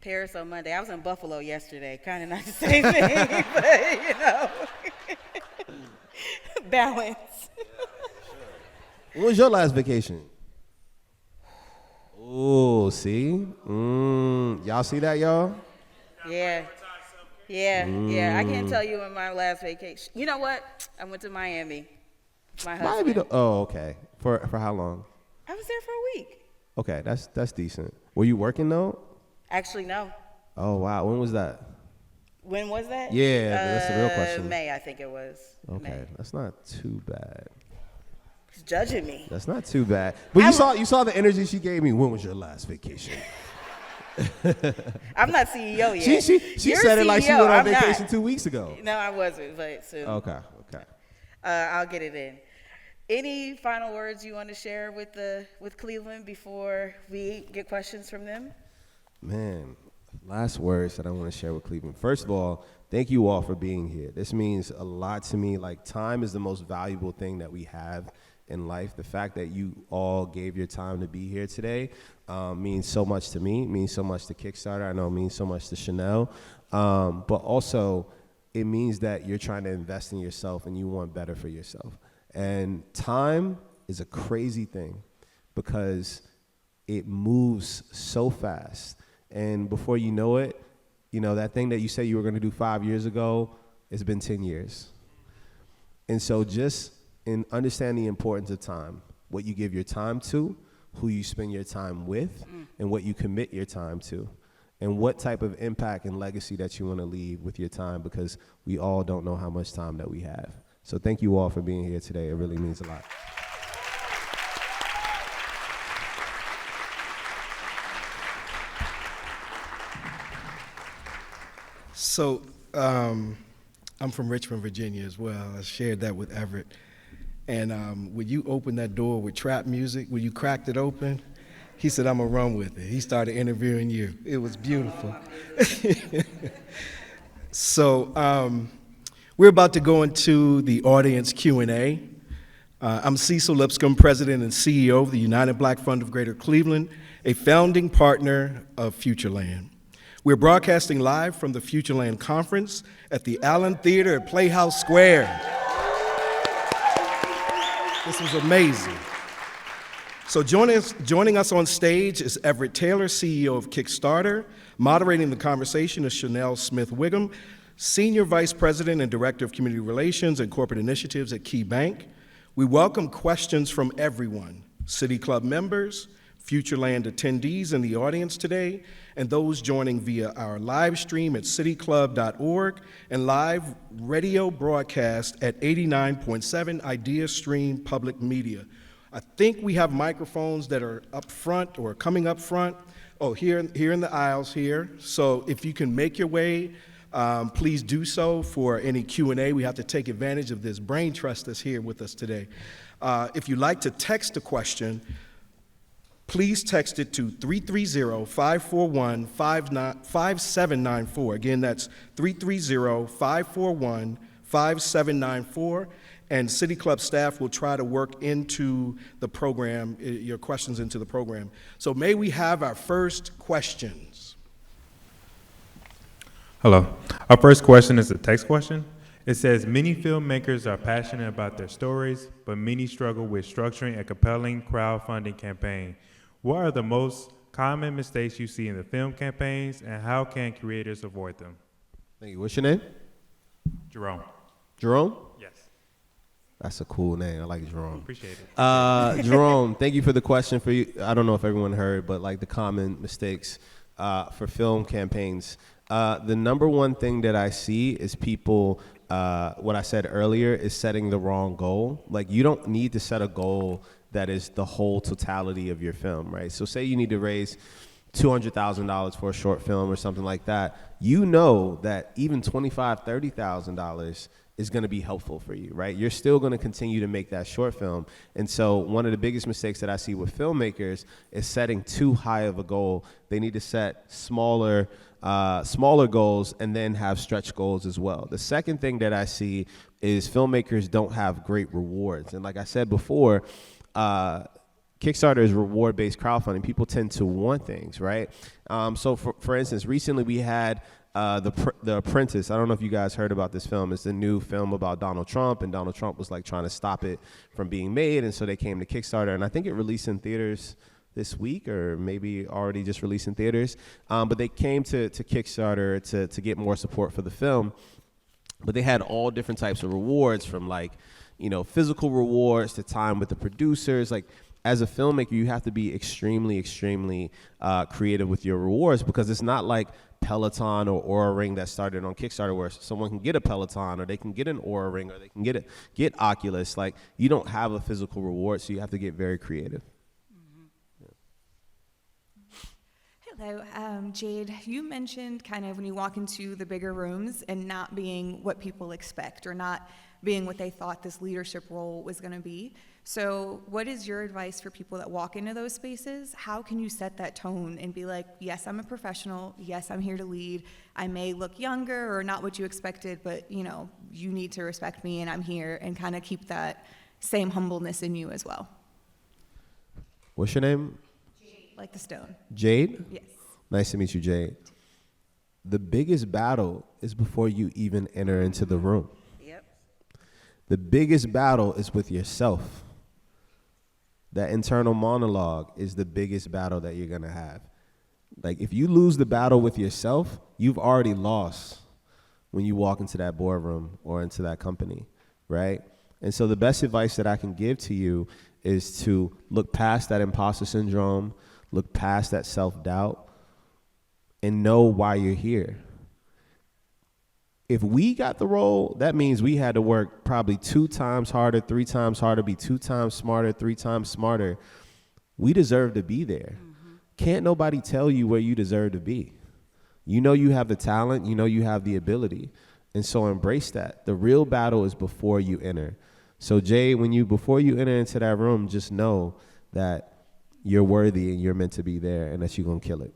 Paris on Monday. I was in Buffalo yesterday. Kind of not the same thing, but you know, balance. What was your last vacation? Oh, see? Y'all see that, y'all? Yeah. I can't tell you when my last vacation. You know what? I went to Miami. My husband. Okay. For how long? I was there for a week. Okay, that's decent. Were you working though? Actually, no. Oh wow, when was that? When was that? Yeah, that's the real question. May, I think it was. Okay, May. that's not too bad. He's judging me. That's not too bad. But you saw the energy she gave me. When was your last vacation? I'm not CEO yet. She said it like she went on vacation 2 weeks ago. No, I wasn't, but soon. Okay. I'll get it in. Any final words you want to share with Cleveland before we get questions from them? Man, Last words that I want to share with Cleveland. First of all, thank you all for being here. This means a lot to me. Like, time is the most valuable thing that we have in life. The fact that you all gave your time to be here today means so much to me, means so much to Kickstarter. I know it means so much to Chanel. But also, it means that you're trying to invest in yourself and you want better for yourself. And time is a crazy thing because it moves so fast. And before you know it, you know, that thing that you said you were going to do 5 years ago, it's been 10 years. And so just in understanding the importance of time, what you give your time to, who you spend your time with, and what you commit your time to, and what type of impact and legacy that you want to leave with your time, because we all don't know how much time that we have. So thank you all for being here today. It really means a lot. So I'm from Richmond, Virginia as well. I shared that with Everett. And when you opened that door with trap music, when you cracked it open, he said, I'm going to run with it. He started interviewing you. It was beautiful. So we're about to go into the audience Q&A. I'm Cecil Lipscomb, President and CEO of the United Black Fund of Greater Cleveland, a founding partner of FutureLAND. We're broadcasting live from the FutureLAND conference at the Allen Theater at Playhouse Square. This was amazing. So joining us on stage is Everette Taylor, CEO of Kickstarter. Moderating the conversation is Chanel Smith-Wiggum, Senior Vice President and Director of Community Relations and Corporate Initiatives at Key Bank. We welcome questions from everyone, City Club members, FutureLAND attendees in the audience today, and those joining via our live stream at cityclub.org and live radio broadcast at 89.7 Idea Stream Public Media. I think we have microphones that are up front or coming up front. Oh, here in the aisles here. So if you can make your way, please do so for any Q&A. We have to take advantage of this brain trust that's here with us today. If you'd like to text a question, please text it to 330-541-5794. Again, that's 330-541-5794. And City Club staff will try to work into the program, your questions into the program. So may we have our first questions? Hello. Our first question is a text question. It says, many filmmakers are passionate about their stories, but many struggle with structuring a compelling crowdfunding campaign. What are the most common mistakes you see in the film campaigns, and how can creators avoid them? Thank you. What's your name? Jerome. Jerome? Yes. That's a cool name. I like Jerome. Appreciate it. Jerome, thank you for the question. For you, I don't know if everyone heard, but like the common mistakes for film campaigns. The number one thing that I see is people, what I said earlier, is setting the wrong goal. Like, you don't need to set a goal that is the whole totality of your film, right? So say you need to raise $200,000 for a short film or something like that. You know that even $25,000, $30,000 is going to be helpful for you, right? You're still going to continue to make that short film. And so one of the biggest mistakes that I see with filmmakers is setting too high of a goal. They need to set smaller goals and then have stretch goals as well. The second thing that I see is filmmakers don't have great rewards. And like I said before, Kickstarter is reward-based crowdfunding. People tend to want things, right? So for instance, recently we had The Apprentice. I don't know if you guys heard about this film. It's a new film about Donald Trump, and Donald Trump was like trying to stop it from being made, and so they came to Kickstarter, and I think it released in theaters this week, or maybe already just released in theaters. But they came to Kickstarter to get more support for the film. But they had all different types of rewards, from like, you know, physical rewards to time with the producers. Like, as a filmmaker, you have to be extremely, extremely creative with your rewards, because it's not like Peloton or Oura Ring that started on Kickstarter, where someone can get a Peloton, or they can get an Oura Ring, or they can get Oculus. Like, you don't have a physical reward, so you have to get very creative. Hello, Jade. You mentioned kind of when you walk into the bigger rooms and not being what people expect, or not being what they thought this leadership role was going to be. So what is your advice for people that walk into those spaces? How can you set that tone and be like, yes, I'm a professional. Yes, I'm here to lead. I may look younger or not what you expected, but you need to respect me and I'm here, and kind of keep that same humbleness in you as well. What's your name? Jade. Like the stone. Jade? Yes. Nice to meet you, Jade. The biggest battle is before you even enter into the room. Yep. The biggest battle is with yourself. That internal monologue is the biggest battle that you're gonna have. Like, if you lose the battle with yourself, you've already lost when you walk into that boardroom or into that company, right? And so the best advice that I can give to you is to look past that imposter syndrome, look past that self-doubt, and know why you're here. If we got the role, that means we had to work probably 2 times harder, 3 times harder, be 2 times smarter, 3 times smarter. We deserve to be there. Mm-hmm. Can't nobody tell you where you deserve to be. You know you have the talent, you know you have the ability. And so embrace that. The real battle is before you enter. So Jay, before you enter into that room, just know that you're worthy and you're meant to be there and that you're gonna kill it.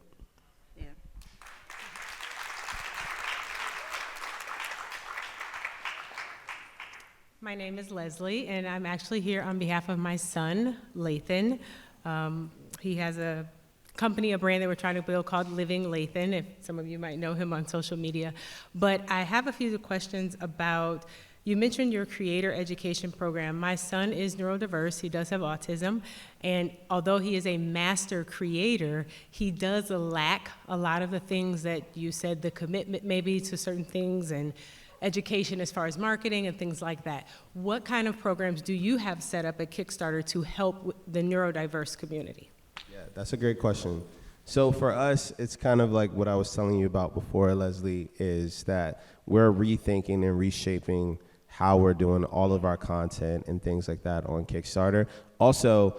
My name is Leslie, and I'm actually here on behalf of my son, Lathan. He has a company, a brand that we're trying to build called Living Lathan, if some of you might know him on social media. But I have a few questions about, you mentioned your creator education program. My son is neurodiverse, he does have autism, and although he is a master creator, he does lack a lot of the things that you said, the commitment maybe to certain things and education as far as marketing and things like that. What kind of programs do you have set up at Kickstarter to help the neurodiverse community? Yeah, that's a great question. So for us, it's kind of like what I was telling you about before, Leslie, is that we're rethinking and reshaping how we're doing all of our content and things like that on Kickstarter. Also,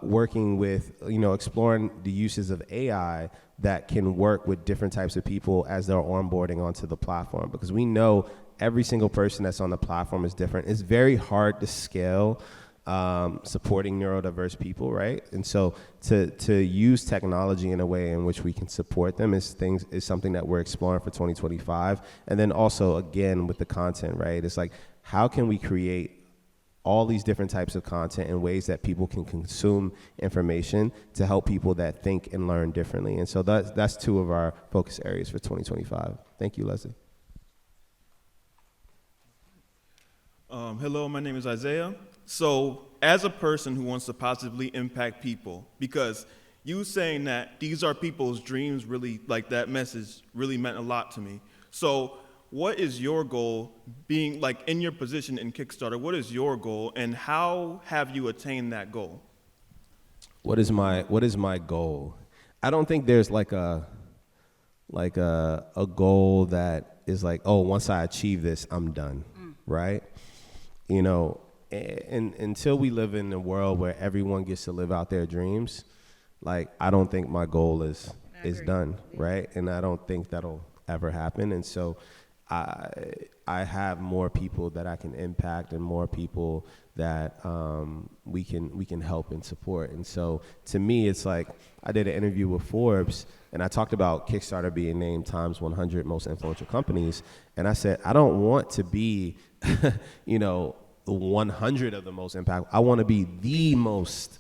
working with, exploring the uses of AI that can work with different types of people as they're onboarding onto the platform, because we know every single person that's on the platform is different. It's very hard to scale supporting neurodiverse people, right? And so to use technology in a way in which we can support them is something that we're exploring for 2025. And then also, again, with the content, right? It's like, how can we create all these different types of content in ways that people can consume information to help people that think and learn differently. And so that's 2 of our focus areas for 2025. Thank you, Leslie. Hello, my name is Isaiah. So as a person who wants to positively impact people, because you saying that these are people's dreams, really, like that message really meant a lot to me. So what is your goal, being like in your position in Kickstarter? What is your goal, and how have you attained that goal? What is my goal? I don't think there's like a goal that is like, oh, once I achieve this, I'm done, right? And until we live in a world where everyone gets to live out their dreams, like, I don't think my goal is done, right? And I don't think that'll ever happen. And so I have more people that I can impact and more people that we can help and support. And so to me, it's like, I did an interview with Forbes and I talked about Kickstarter being named Time's 100 most influential companies. And I said, I don't want to be, 100 of the most impactful. I want to be the most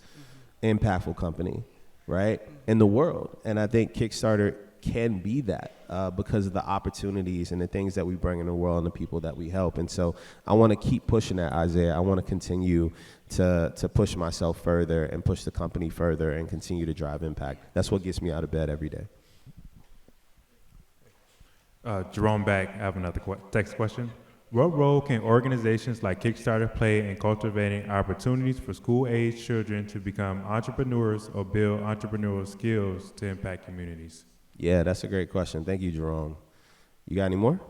impactful company, right, in the world. And I think Kickstarter can be that because of the opportunities and the things that we bring in the world and the people that we help. And so I want to keep pushing that, Isaiah. I want to continue to push myself further and push the company further and continue to drive impact. That's what gets me out of bed every day. Jerome Back, I have another text question. What role can organizations like Kickstarter play in cultivating opportunities for school-age children to become entrepreneurs or build entrepreneurial skills to impact communities? Yeah, that's a great question. Thank you, Jerome. You got any more?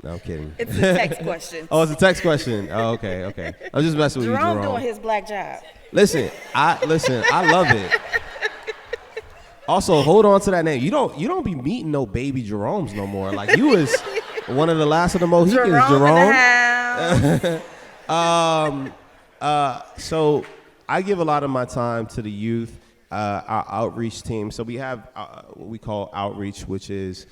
No, I'm kidding. It's a text question. Oh, it's a text question. Oh, okay. I'm just messing with you, Jerome. Doing his black job. Listen, I love it. Also, hold on to that name. You don't be meeting no baby Jeromes no more. Like, you was one of the last of the Mohicans, Jerome. So I give a lot of my time to the youth, our outreach team. So we have what we call outreach, which is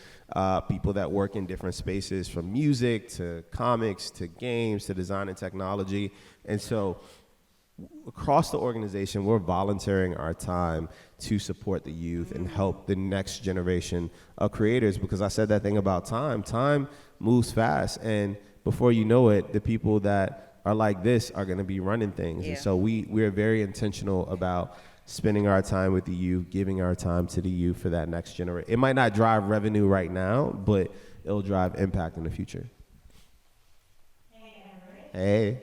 people that work in different spaces, from music to comics to games to design and technology. And so across the organization, we're volunteering our time to support the youth and help the next generation of creators, because I said that thing about time. Time moves fast, and before you know it, the people that are like this are going to be running things. Yeah. And so we're very intentional about spending our time with the youth, giving our time to the youth for that next generation. It might not drive revenue right now, but it'll drive impact in the future. Hey.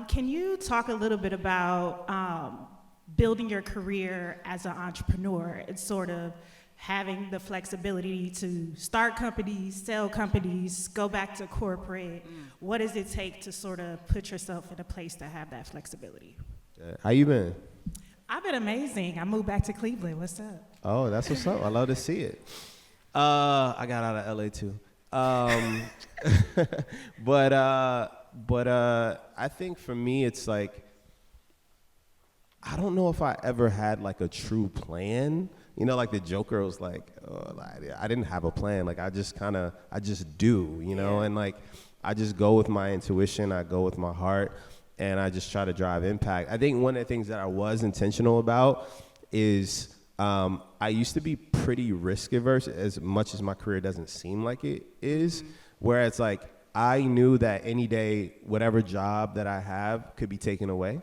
Can you talk a little bit about building your career as an entrepreneur and sort of having the flexibility to start companies, sell companies, go back to corporate? What does it take to sort of put yourself in a place to have that flexibility? How you been? I've been amazing. I moved back to Cleveland. What's up? Oh, that's what's up. I love to see it. I got out of LA too. But I think for me, it's like, I don't know if I ever had like a true plan. You know, like the Joker was like, oh, I didn't have a plan. Like I just do, you know, and like I just go with my intuition. I go with my heart, and I just try to drive impact. I think one of the things that I was intentional about is I used to be pretty risk averse, as much as my career doesn't seem like it is, where it's like, I knew that any day, whatever job that I have could be taken away.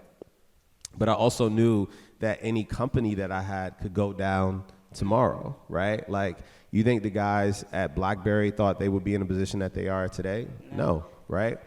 But I also knew that any company that I had could go down tomorrow, right? Like, you think the guys at BlackBerry thought they would be in a position that they are today? No, right?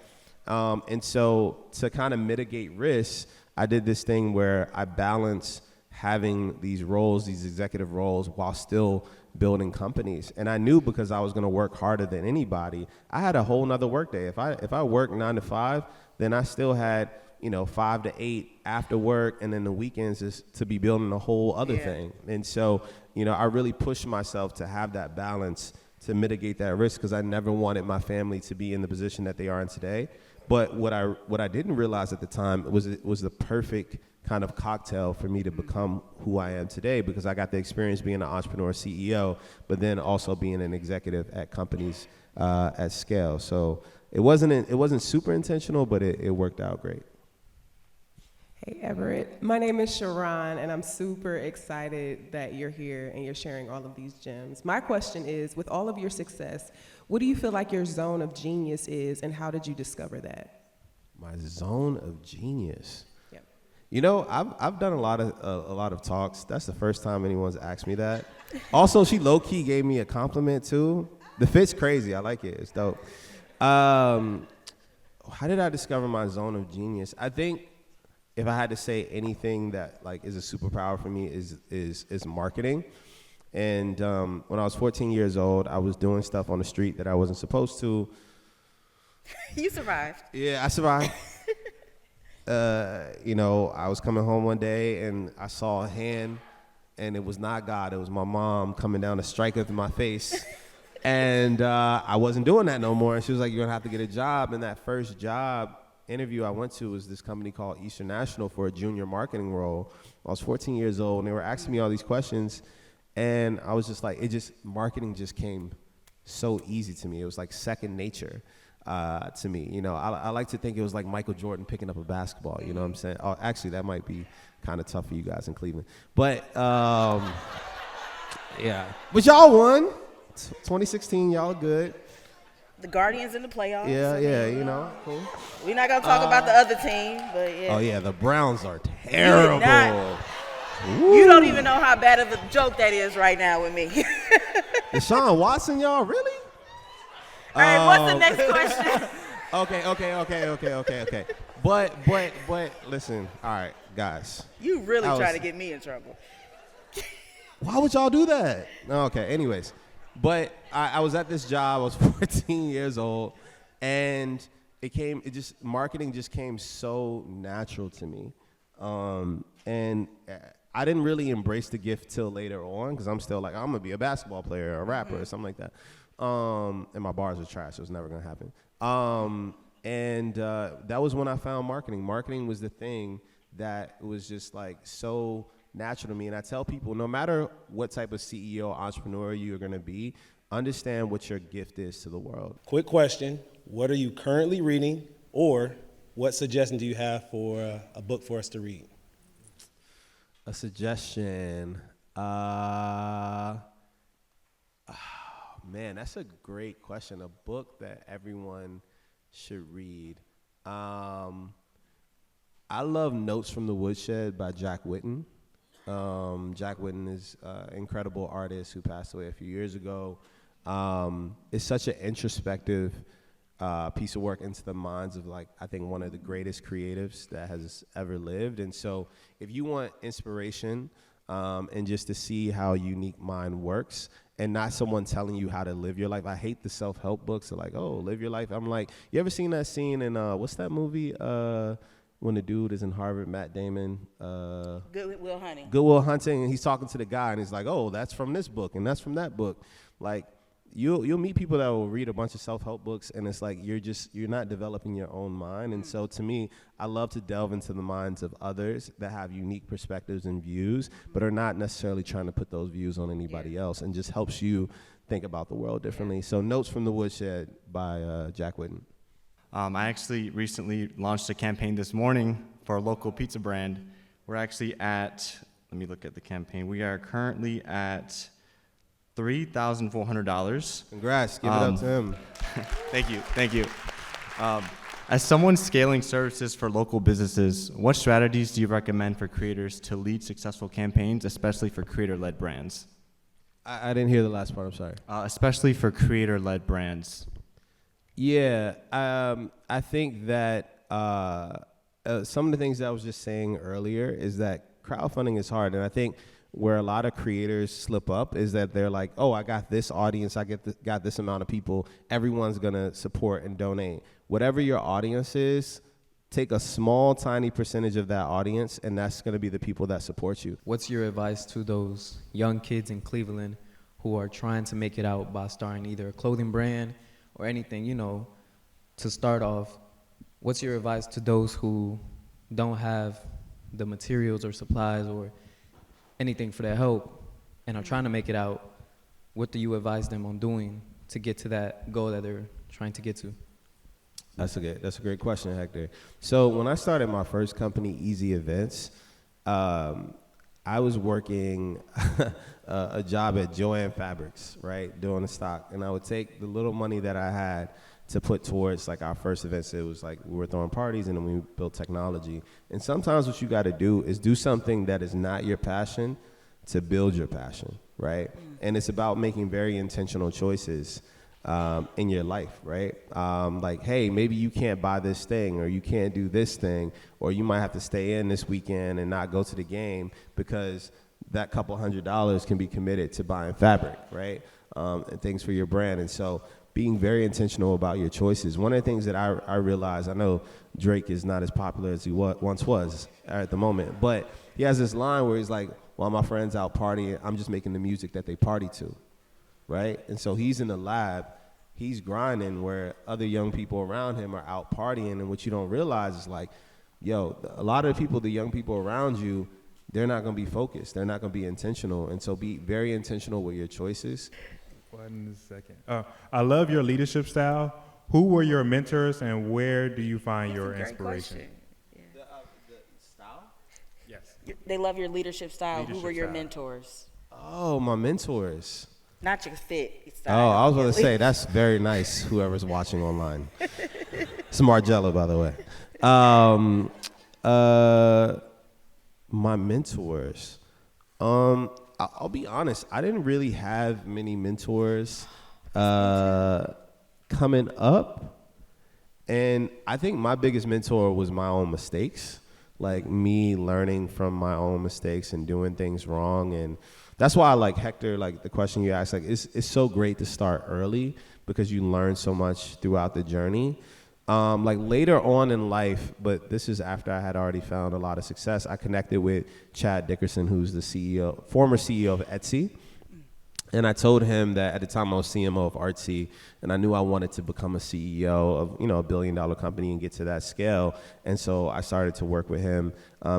And so to kind of mitigate risks, I did this thing where I balance having these roles, these executive roles, while still building companies. And I knew, because I was going to work harder than anybody, I had a whole nother work day. If I worked 9 to 5, then I still had, 5 to 8 after work, and then the weekends is to be building a whole other thing. And so, I really pushed myself to have that balance to mitigate that risk, because I never wanted my family to be in the position that they are in today. But what I didn't realize at the time was it was the perfect kind of cocktail for me to become who I am today, because I got the experience being an entrepreneur CEO, but then also being an executive at companies at scale. So it wasn't super intentional, but it worked out great. Hey, Everett. My name is Sharon, and I'm super excited that you're here and you're sharing all of these gems. My question is, with all of your success, what do you feel like your zone of genius is, and how did you discover that? My zone of genius. Yep. I've done a lot of talks. That's the first time anyone's asked me that. Also, she low-key gave me a compliment too. The fit's crazy. I like it. It's dope. How did I discover my zone of genius? I think if I had to say anything that like is a superpower for me is marketing. And when I was 14 years old, I was doing stuff on the street that I wasn't supposed to. You survived. Yeah, I survived. I was coming home one day and I saw a hand, and it was not God. It was my mom coming down to strike with my face. And I wasn't doing that no more. And she was like, "You're going to have to get a job." And that first job interview I went to was this company called Eastern National for a junior marketing role. I was 14 years old, and they were asking me all these questions. And I was just like, marketing just came so easy to me. It was like second nature to me. I like to think it was like Michael Jordan picking up a basketball. You know what I'm saying? Oh, actually, that might be kind of tough for you guys in Cleveland. But, yeah. But y'all won. 2016, y'all are good. The Guardians in the playoffs. Yeah, cool. We're not going to talk about the other team, but yeah. Oh, yeah, the Browns are terrible. You don't even know how bad of a joke that is right now with me. Deshaun Watson, y'all, really? All right, what's the next question? Okay. But listen, all right, guys. You really trying to get me in trouble. Why would y'all do that? Okay, anyways. But I was at this job, I was 14 years old, and marketing just came so natural to me. And I didn't really embrace the gift till later on, because I'm still like, I'm gonna be a basketball player or a rapper or something like that. And my bars are trash, so it's never gonna happen. And that was when I found marketing. Marketing was the thing that was just like so natural to me. And I tell people, no matter what type of CEO, entrepreneur you're gonna be, understand what your gift is to the world. Quick question, what are you currently reading, or what suggestion do you have for a book for us to read? A suggestion. Man, that's a great question. A book that everyone should read. I love Notes from the Woodshed by Jack Whitten. Jack Whitten is an incredible artist who passed away a few years ago. It's such an introspective piece of work into the minds of, like, I think one of the greatest creatives that has ever lived. And so if you want inspiration and just to see how a unique mind works, and not someone telling you how to live your life. I hate the self-help books. They're like, oh, live your life. I'm like, you ever seen that scene in, what's that movie when the dude is in Harvard, Matt Damon? Good Will Hunting. Good Will Hunting, and he's talking to the guy, and he's like, oh, that's from this book, and that's from that book. Like, you'll meet people that will read a bunch of self-help books, and it's like you're not developing your own mind. And so to me, I love to delve into the minds of others that have unique perspectives and views, but are not necessarily trying to put those views on anybody else, and just helps you think about the world differently. So Notes from the Woodshed by Jack Whitten. I actually recently launched a campaign this morning for a local pizza brand. We're actually at, let me look at the campaign. We are currently at $3,400. Congrats, give it up to him. Thank you. As someone scaling services for local businesses, what strategies do you recommend for creators to lead successful campaigns, especially for creator-led brands? I didn't hear the last part, I'm sorry. Especially for creator-led brands. Yeah, I think that some of the things that I was just saying earlier is that crowdfunding is hard, and I think where a lot of creators slip up is that they're like, oh, I got this audience, got this amount of people, everyone's gonna support and donate. Whatever your audience is, take a small, tiny percentage of that audience, and that's gonna be the people that support you. What's your advice to those young kids in Cleveland who are trying to make it out by starting either a clothing brand or anything, to start off? What's your advice to those who don't have the materials or supplies or anything for their help and are trying to make it out? What do you advise them on doing to get to that goal that they're trying to get to? That's a great question, Hector. So when I started my first company, Easy Events, I was working a job at Joann Fabrics, right, doing the stock, and I would take the little money that I had to put towards like our first events. It was like we were throwing parties and then we built technology. And sometimes what you got to do is do something that is not your passion to build your passion, right? And it's about making very intentional choices in your life, right? Like, hey, maybe you can't buy this thing, or you can't do this thing, or you might have to stay in this weekend and not go to the game because that couple $100 can be committed to buying fabric, right? And things for your brand. And so being very intentional about your choices. One of the things that I realized, I know Drake is not as popular as he once was at the moment, but he has this line where he's like, while my friends out partying, I'm just making the music that they party to, right? And so he's in the lab, he's grinding where other young people around him are out partying, and what you don't realize is like, yo, a lot of the people, the young people around you, they're not gonna be focused, they're not gonna be intentional, and so be very intentional with your choices. 1 second. I love your leadership style. Who were your mentors and where do you find your inspiration? Yeah. The style? Yes. They love your leadership style. Who Leadership were your style. mentors? Oh, my mentors. Not your fit Oh, style. I was going to say, that's very nice, whoever's watching online. It's Margello, by the way. My mentors. I'll be honest, I didn't really have many mentors coming up. And I think my biggest mentor was my own mistakes, like me learning from my own mistakes and doing things wrong. And that's why I like Hector, like the question you asked, like it's so great to start early because you learn so much throughout the journey. Like later on in life, but this is after I had already found a lot of success, I connected with Chad Dickerson, who's the former CEO of Etsy. And I told him that at the time I was CMO of Artsy, and I knew I wanted to become a CEO of, a $1 billion company and get to that scale. And so I started to work with him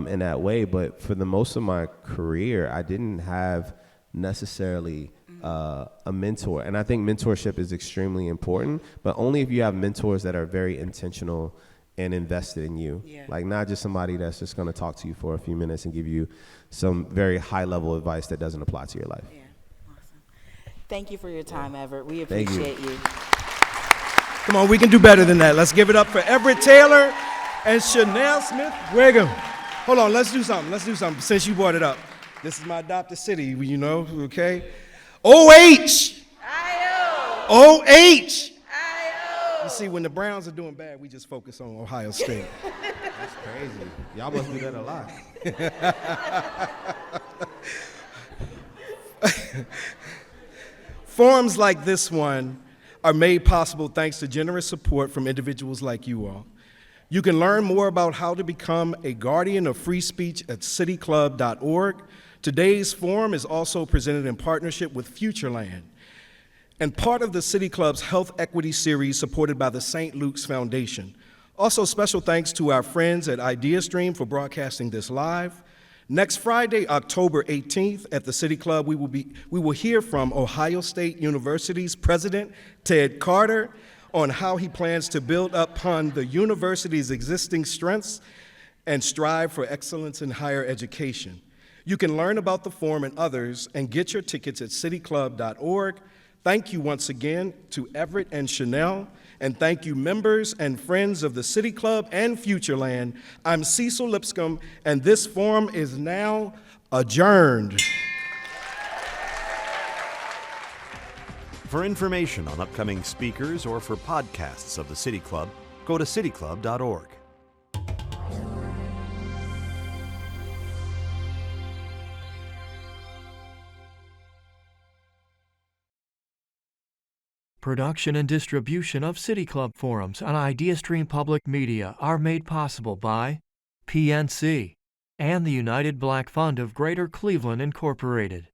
in that way. But for the most of my career, I didn't have necessarily a mentor. And I think mentorship is extremely important, but only if you have mentors that are very intentional and invested in you. Yeah. Like not just somebody that's just gonna talk to you for a few minutes and give you some very high level advice that doesn't apply to your life. Yeah, awesome. Thank you for your time, Everett. We Thank you. appreciate you. Come on, we can do better than that. Let's give it up for Everette Taylor and Chanel Smith Brigham. Hold on, let's do something. Since you brought it up. This is my adopted city, okay? O-H! O-H! You see, when the Browns are doing bad, we just focus on Ohio State. That's crazy. Y'all must do that a lot. Forums like this one are made possible thanks to generous support from individuals like you all. You can learn more about how to become a guardian of free speech at cityclub.org. Today's forum is also presented in partnership with FutureLAND and part of the City Club's Health Equity Series supported by the St. Luke's Foundation. Also, special thanks to our friends at IdeaStream for broadcasting this live. Next Friday, October 18th, at the City Club, we will hear from Ohio State University's President Ted Carter on how he plans to build upon the university's existing strengths and strive for excellence in higher education. You can learn about the forum and others and get your tickets at cityclub.org. Thank you once again to Everett and Chanel, and thank you members and friends of the City Club and FutureLAND. I'm Cecil Lipscomb, and this forum is now adjourned. For information on upcoming speakers or for podcasts of the City Club, go to cityclub.org. Production and distribution of City Club forums on IdeaStream Public Media are made possible by PNC and the United Black Fund of Greater Cleveland, Incorporated.